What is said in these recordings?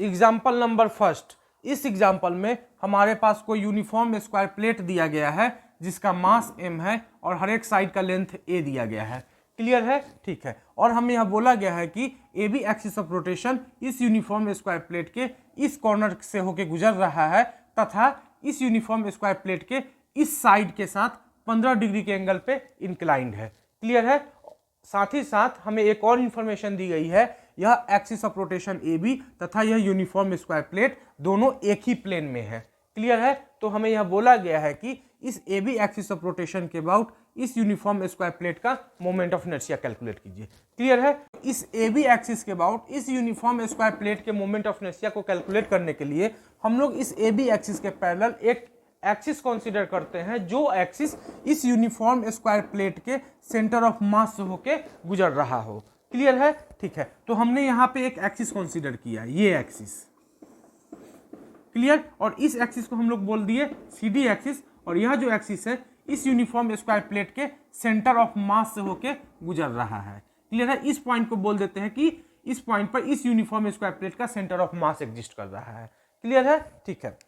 Example number first, इस example में हमारे पास कोई यूनिफॉर्म स्क्वायर प्लेट दिया गया है जिसका मास m है और हर एक साइड का लेंथ a दिया गया है। क्लियर है? ठीक है। और हमें यह बोला गया है कि A B axis of rotation इस यूनिफॉर्म स्क्वायर प्लेट के इस कॉर्नर से होकर गुजर रहा है तथा इस यूनिफॉर्म स्क्वायर प्लेट के इस साइड के साथ 15 डिग्री के एंगल पे इंक्लाइंड है। क्लियर है? साथ ही साथ हमें एक और इंफॉर्मेशन दी गई है, यह axis of rotation A B तथा यह यूनिफॉर्म स्क्वायर प्लेट दोनों एक ही प्लेन में है। क्लियर है? तो हमें यह बोला गया है कि इस A B axis of rotation के अबाउट इस यूनिफॉर्म स्क्वायर प्लेट का मोमेंट ऑफ इनर्शिया कैलकुलेट कीजिए। क्लियर है? इस ए बी एक्सिस के अबाउट इस यूनिफॉर्म स्क्वायर प्लेट के मोमेंट ऑफ इनर्शिया को कैलकुलेट करने के लिए हम लोग इस ए बी एक्सिस के पैरेलल एक एक्सिस कंसीडर करते हैं, जो एक्सिस इस यूनिफॉर्म स्क्वायर प्लेट के सेंटर ऑफ मास से होके गुजर रहा हो। क्लियर है? ठीक है। तो हमने यहाँ पे एक एक्सिस कंसीडर किया, ये एक्सिस। क्लियर? और इस एक्सिस को हम लोग बोल दिए सी डी एक्सिस, और यह जो एक्सिस है इस यूनिफॉर्म स्क्वायर प्लेट के सेंटर ऑफ मास से होके गुजर रहा है। क्लियर है? इस पॉइंट को बोल देते हैं कि इस पॉइंट पर इस यूनिफॉर्म स्क्वायर प्लेट का सेंटर ऑफ मास एग्जिस्ट कर रहा है। क्लियर है? ठीक है।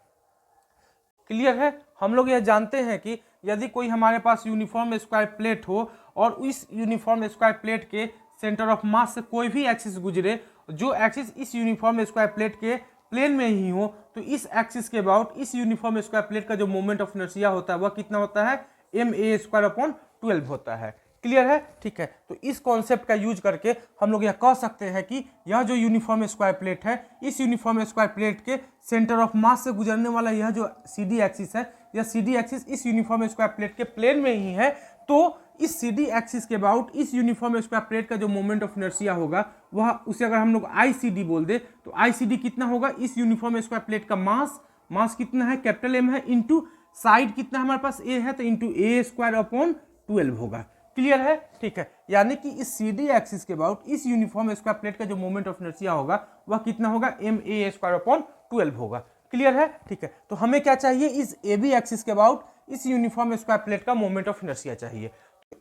क्लियर है? हम लोग यह जानते हैं कि यदि कोई हमारे पास यूनिफॉर्म स्क्वायर प्लेट हो और इस यूनिफॉर्म स्क्वायर प्लेट के सेंटर ऑफ मास से कोई भी एक्सिस गुजरे, जो एक्सिस इस यूनिफॉर्म स्क्वायर प्लेट के प्लेन में ही हो, तो इस एक्सिस के अबाउट इस यूनिफॉर्म स्क्वायर प्लेट का जो मोमेंट ऑफ इनर्शिया होता है वह कितना होता है? ma²/12 होता है। क्लियर है? ठीक है। तो इस कॉन्सेप्ट का यूज करके हम लोग यह कह सकते हैं कि यह जो यूनिफॉर्म स्क्वायर प्लेट है, इस यूनिफॉर्म स्क्वायर प्लेट के सेंटर ऑफ मास से गुजरने वाला यह जो सी डी एक्सिस है, यह सी डी एक्सिस इस यूनिफॉर्म स्क्वायर प्लेट के प्लेन में ही है। तो इस सी डी एक्सिस के अबाउट इस यूनिफॉर्म स्क्वायर प्लेट का जो मोमेंट ऑफ इनर्शिया होगा वह, उसे अगर हम लोग आई सी डी बोल दे तो आई सी डी कितना होगा? इस यूनिफॉर्म स्क्वायर प्लेट का मास कितना है? कैपिटल एम है, इंटू साइड कितना हमारे पास ए है, तो इंटू a²/12 होगा। क्लियर है? ठीक है। यानी कि इस सी डी एक्सिस के अबाउट इस यूनिफॉर्म स्क्वायर प्लेट का जो मोमेंट ऑफ इनर्शिया होगा वह कितना होगा? ma²/12 होगा। क्लियर है? ठीक है। तो हमें क्या चाहिए? इस ए बी एक्सिस के अबाउट इस यूनिफॉर्म स्क्वायर प्लेट का मोमेंट ऑफ इनर्शिया चाहिए।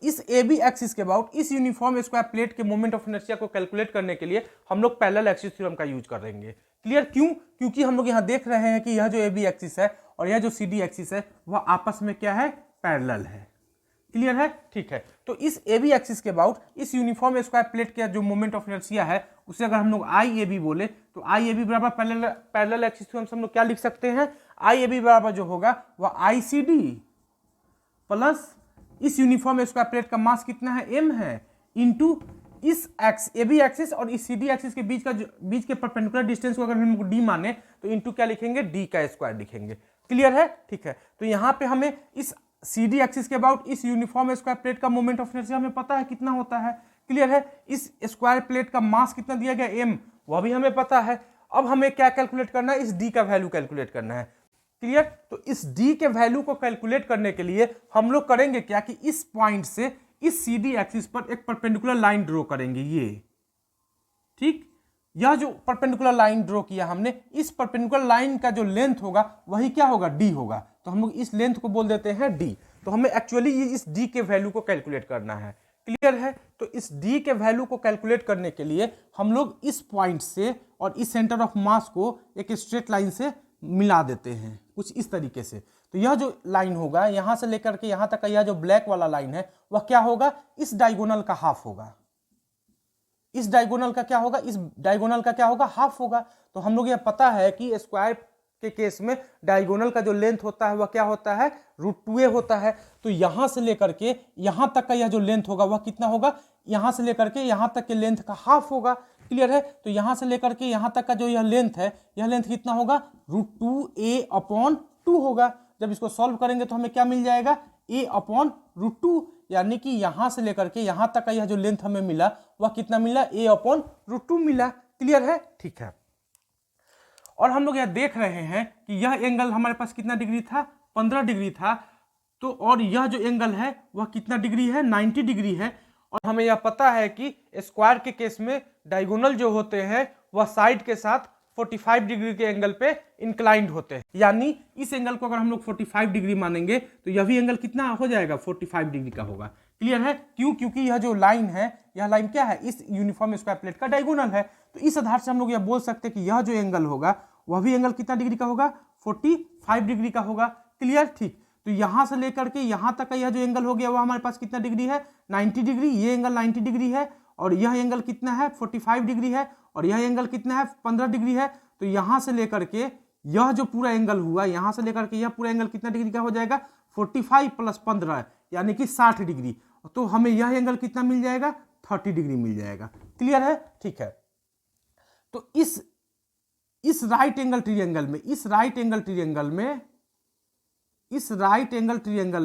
इस ए बी एक्सिस के अबाउट इस यूनिफॉर्म स्क्वायर प्लेट के मोमेंट ऑफ इनर्शिया को कैलकुलेट करने के लिए हम लोग पैरेलल एक्सिस थ्योरम का यूज करेंगे। क्लियर? क्यों? क्योंकि हम लोग यहाँ देख रहे हैं कि यह जो ए बी एक्सिस है और यह जो सी डी एक्सिस है वह आपस में क्या है? पैरेलल है। क्लियर है? ठीक है। तो इस ए बी एक्सिस के अबाउट इस यूनिफॉर्म स्क्वायर प्लेट का जो मोमेंट ऑफ इनर्शिया है उसे अगर हम लोग आई ए बी बोले तो आई ए बी बराबर पैरेलल एक्सिस थ्योरम से हम लोग क्या लिख सकते हैं? आई ए बी बराबर जो होगा वह आई सी डी प्लस इस यूनिफॉर्म स्क्वायर प्लेट का मास कितना है? m है, इंटू इस ए बी एक्सिस और इस सी डी एक्सिस के बीच के परपेंडिकुलर डिस्टेंस को अगर हम डी माने तो इंटू क्या लिखेंगे? डी का स्क्वायर लिखेंगे। क्लियर है? ठीक है। तो यहाँ पे हमें इस सी डी एक्सिस के अबाउट इस यूनिफॉर्म स्क्वायर प्लेट का मोमेंट ऑफ इनर्शिया हमें पता है कितना होता है। क्लियर है? इस स्क्वायर प्लेट का मास कितना दिया गया? m, वह भी हमें पता है। अब हमें क्या कैलकुलेट करना है? इस डी का वैल्यू कैलकुलेट करना है। क्लियर? तो इस d के वैल्यू को कैलकुलेट करने के लिए हम लोग करेंगे क्या कि इस पॉइंट से इस सी डी एक्सिस पर एक परपेंडिकुलर लाइन ड्रॉ करेंगे, ये। ठीक? यह जो परपेंडिकुलर लाइन ड्रॉ किया हमने, इस परपेंडिकुलर लाइन का जो लेंथ होगा वही क्या होगा? d होगा। तो हम लोग इस लेंथ को बोल देते हैं d। तो हमें एक्चुअली इस d के वैल्यू को कैलकुलेट करना है। क्लियर है? तो इस d के वैल्यू को कैलकुलेट करने के लिए हम लोग इस पॉइंट से और इस सेंटर ऑफ मास को एक स्ट्रेट लाइन से मिला देते हैं, कुछ इस तरीके से। तो यह जो लाइन होगा यहां से लेकर के यहां तक का यह जो ब्लैक वाला लाइन है वह क्या होगा? इस डायगोनल का हाफ होगा। इस डायगोनल का क्या होगा? इस डायगोनल का क्या होगा? हाफ होगा। तो हम लोग यह पता है कि स्क्वायर के केस में डायगोनल का जो लेंथ होता है वह क्या होता है? √2a होता है। तो यहां से लेकर के यहां तक का यह जो लेंथ होगा वह कितना होगा? यहां से लेकर के यहां तक के लेंथ का हाफ होगा। क्लियर है? तो यहां से लेकर के यहां तक का जो यह लेंथ है, यह लेंथ कितना होगा? √2a/2 होगा। जब इसको सॉल्व करेंगे तो हमें क्या मिल जाएगा? a/√2, यानी कि यहां से लेकर के यहां तक का यह जो लेंथ हमें मिला वह कितना मिला? a/√2 मिला। क्लियर है? ठीक है। और हम लोग यह देख रहे हैं कि यह एंगल हमारे पास कितना डिग्री था? 15 डिग्री था। तो और यह जो एंगल है वह कितना डिग्री है? 90 डिग्री है। और हमें यह पता है कि स्क्वायर के केस में डायगोनल जो होते हैं वह साइड के साथ 45 डिग्री के एंगल पे इंक्लाइंड होते हैं। यानी इस एंगल को अगर हम लोग 45 डिग्री मानेंगे तो यह भी एंगल कितना हो जाएगा? 45 डिग्री का होगा। क्लियर है? क्यों? क्योंकि यह जो लाइन है, यह लाइन क्या है, इस यूनिफॉर्म स्क्वायर प्लेट का डायगोनल है। तो इस आधार से हम लोग यह बोल सकते हैं कि यह जो एंगल होगा वह भी एंगल कितना डिग्री का होगा, 45 डिग्री का होगा। क्लियर? ठीक। तो यहां से लेकर के यहां तक का यह जो एंगल हो गया वह हमारे पास कितना डिग्री है, 90 डिग्री। ये एंगल 90 डिग्री है और यह एंगल कितना है, 45 डिग्री है और यह एंगल कितना है, 15 डिग्री है। तो यहां से लेकर के यह जो पूरा एंगल हुआ, यहां से लेकर के यह पूरा एंगल कितना डिग्री का हो जाएगा, 45 + 15 यानी कि 60 डिग्री। तो हमें यह एंगल कितना मिल जाएगा, 30 डिग्री मिल जाएगा। क्लियर है? ठीक है। तो इस राइट एंगल ट्रायंगल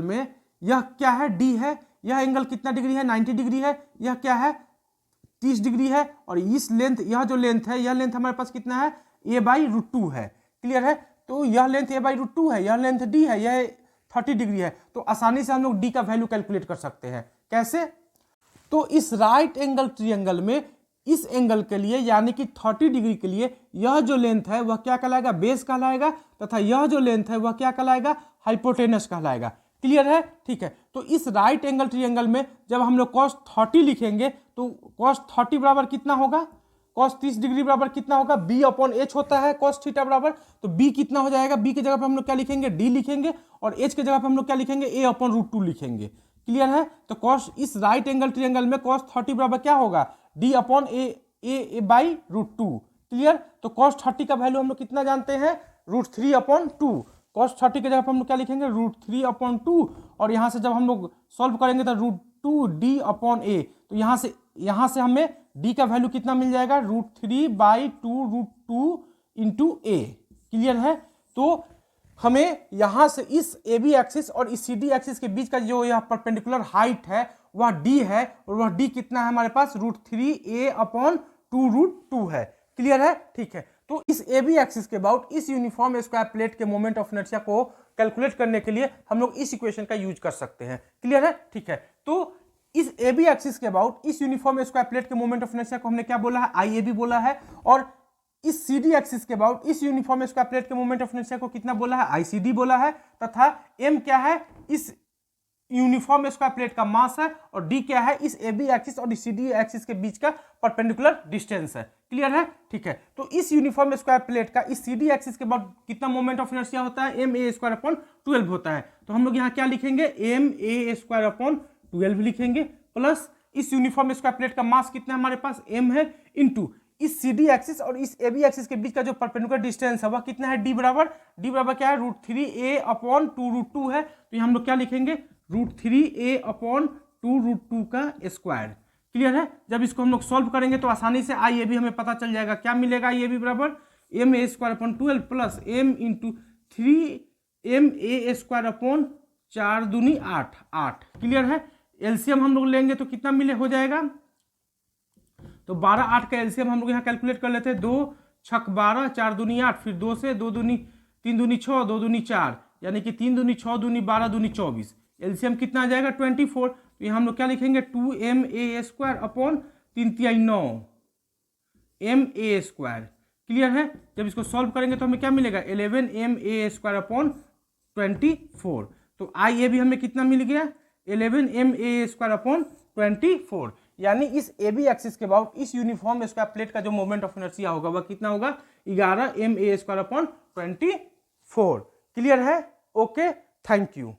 में यह क्या है, डी है। यह एंगल कितना डिग्री है, 90 डिग्री है। यह क्या है, 30 डिग्री है। और इस लेंथ, यह जो लेंथ है, यह लेंथ हमारे पास कितना है, a/√2 है। क्लियर है? तो यह लेंथ a/√2 है, यह लेंथ d है, यह 30 डिग्री है। तो आसानी से हम लोग d का वैल्यू कैलकुलेट कर सकते हैं। कैसे? तो इस राइट एंगल ट्रायंगल में इस एंगल के लिए यानी कि 30 डिग्री के लिए यह जो लेंथ है वह क्या कहलाएगा, बेस कहलाएगा, तथा यह जो लेंथ है वह क्या कहलाएगा, हाइपोटेनस कहलाएगा। क्लियर है? ठीक है। तो इस राइट एंगल ट्रायंगल में जब हम लोग cos 30 लिखेंगे तो cos 30 बराबर कितना होगा, cos 30 डिग्री बराबर कितना होगा, b/h होता है cos थीटा बराबर। तो b कितना हो जाएगा, b की जगह पर हम लोग क्या लिखेंगे, d लिखेंगे और h की जगह पर हम लोग क्या लिखेंगे, a/√2 लिखेंगे। क्लियर है? तो cos, इस राइट एंगल ट्रायंगल में cos 30 बराबर क्या होगा, d/a/√2। क्लियर? तो cos 30 का वैल्यू हम लोग कितना जानते हैं, √3/2। cos 30 की जगह पर हम लोग क्या लिखेंगे, √3/2 और यहां से जब हम लोग सॉल्व करेंगे तो √2d/a। तो यहां से हमें d का वैल्यू कितना मिल जाएगा, √3/2√2 × a। क्लियर है? तो हमें यहां से इस AB एक्सिस और इस CD एक्सिस के बीच का जो यह परपेंडिकुलर हाइट है वह d है और वह d कितना है हमारे पास, √3a/2√2 है। क्लियर है? ठीक है। तो इस AB एक्सिस के अबाउट इस यूनिफॉर्म स्क्वायर प्लेट के मोमेंट ऑफ इनर्शिया को कैलकुलेट करने के लिए हम लोग इस इक्वेशन का यूज कर सकते हैं। क्लियर है? ठीक है। तो इस AB एक्सिस के अबाउट इस यूनिफॉर्म स्क्वायर प्लेट के मोमेंट ऑफ इनर्शिया को हमने क्या बोला है, IAB बोला है। और इस CD एक्सिस के अबाउट इस यूनिफॉर्म स्क्वायर प्लेट के मोमेंट ऑफ इनर्शिया को कितना बोला है, ICD बोला है। तथा M क्या है, इस यूनिफॉर्म स्क्वायर प्लेट का मास है और d क्या है, इस AB एक्सिस और CD एक्सिस के बीच का परपेंडिकुलर डिस्टेंस है। क्लियर है? ठीक है। तो इस यूनिफॉर्म स्क्वायर प्लेट का इस CD एक्सिस के बाद कितना मोमेंट ऑफ इनर्शिया होता है, ma²/12 होता है। तो हम लोग यहाँ क्या लिखेंगे, ma²/12 लिखेंगे, प्लस इस यूनिफॉर्म स्क्वायर प्लेट का मास कितना है हमारे पास, m है, इनटू इस CD एक्सिस और इस AB एक्सिस के बीच का जो परपेंडिकुलर डिस्टेंस है वह कितना है, d बराबर क्या है, √3a/2√2 है। तो हम लोग क्या लिखेंगे, √3a/2√2 का स्क्वायर। क्लियर है? जब इसको हम लोग सॉल्व करेंगे तो आसानी से IAB हमें पता चल जाएगा। क्या मिलेगा, IAB बराबर ma² प्लस m × 3ma²/4 दूनी 8। क्लियर है? एलसीएम हम लोग लेंगे तो कितना हो जाएगा, तो 12 8 का एलसीएम हम लोग यहाँ कैलकुलेट कर लेते हैं। 2 6 12, 4 दूनी 8, फिर 2 से 2 दूनी 3 दूनी 6, 2 दूनी 4, यानी कि 3 दूनी 6 दूनी 12 दूनी 24। एलसीएम कितना आ जाएगा, 24। तो यहाँ हम लोग क्या लिखेंगे, 2ma²/3×9 ma²। क्लियर है? जब इसको सॉल्व करेंगे तो हमें क्या मिलेगा, 11ma²/24। तो IAB हमें कितना मिल गया, 11ma²/24। यानी इस AB एक्सिस के अबाउट इस यूनिफॉर्म स्क्वायर प्लेट का जो मोमेंट ऑफ इनर्शिया होगा वह कितना होगा, 11ma²/24। क्लियर है? Okay, thank you.